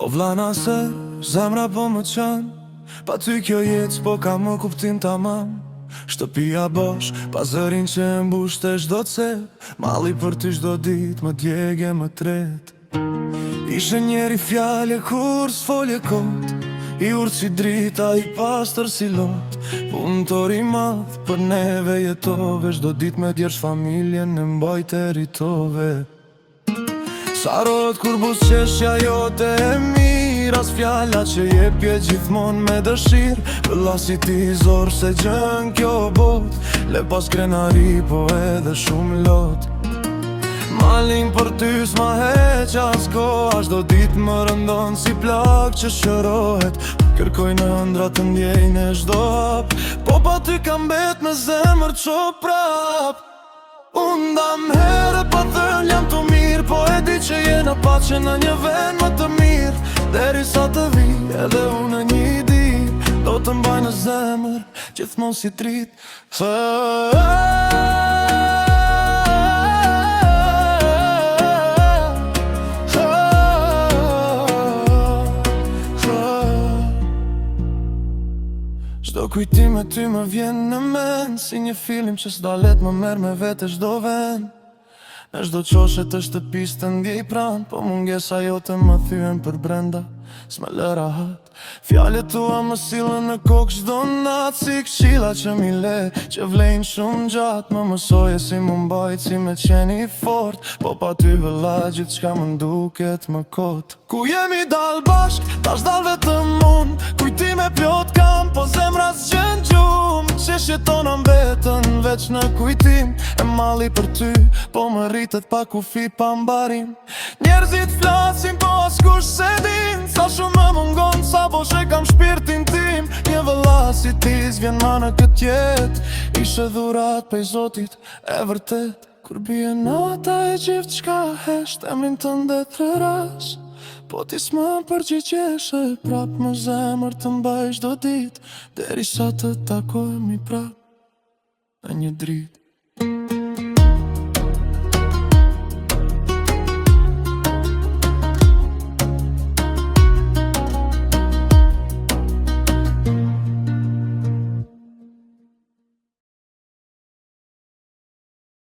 O vlana se zemra po më qanë, pa ty kjo jetë s'po ka më kuptim tamam. Shtëpia bosh, pa zërin që e mbush të shdo cep, malli për ty shdo dit më djegje më tret. Ishe njeri fjallje kur s'folje kot, i urtë si drita, i pastër si lot. Punëtor i madh, për neve jetove, shdo dit me djersh familjen në mbaj të rritove. Sarot kur busqeshja jote e mirë, as fjalla që jepje gjithmon me dëshir. Vëlla si ti zor se gjën kjo bot, le pas krenari po edhe shumë lot. Malin për ty s'ma heq as koha, shdo dit më rëndon si plak që shërohet. Kërkoj në ëndra të ndjej në shdo hap, po pa ty kam bet me zemër qo prap. Unë dam herë pa thënë jam të mirë, po e di që jena pache në një vend më të mirë. Deri sa të vi edhe unë një ditë, do të mbaj në zemër gjithmon si trit. Çdo kujtim e ty më vjen në men, si një film që s'dalet më merr me vete çdo vend. Në çdo qoshe të shtëpis të ndjej pran, po mungesa jote më thyen për brenda, s'me lë rahat. Fjallet tua më sillen në kokë çdo nat, si këshilla që mi le, që vlejnë shumë gjatë. Më mësoje si më mbajt, si me qeni fort, po pa ty vëlla gjithçka më nduket më kot. Ku jemi dal bashk, tash dal vetëm unë, kujtime plot kam, po zemra s'gjen gjumë. Qeshje tona mbetën veç në kujtim, e malli për ty, po më rritet pa kufi pa mbarim. Njerëzit flasin, po askush se din, sa shumë më mungon, sa bosh e kam shpirtin tim. Një vëlla si ti s'vjen ma në këtë jet, ishe dhurat pej Zotit e vërtet. Kur bie nata e gjithçka hesht, emrin tënde thëras, po ti s'më përgjigjeshe, prap më zemër të mbaj çdo dit, deri sa të takojmë prap në një dritë.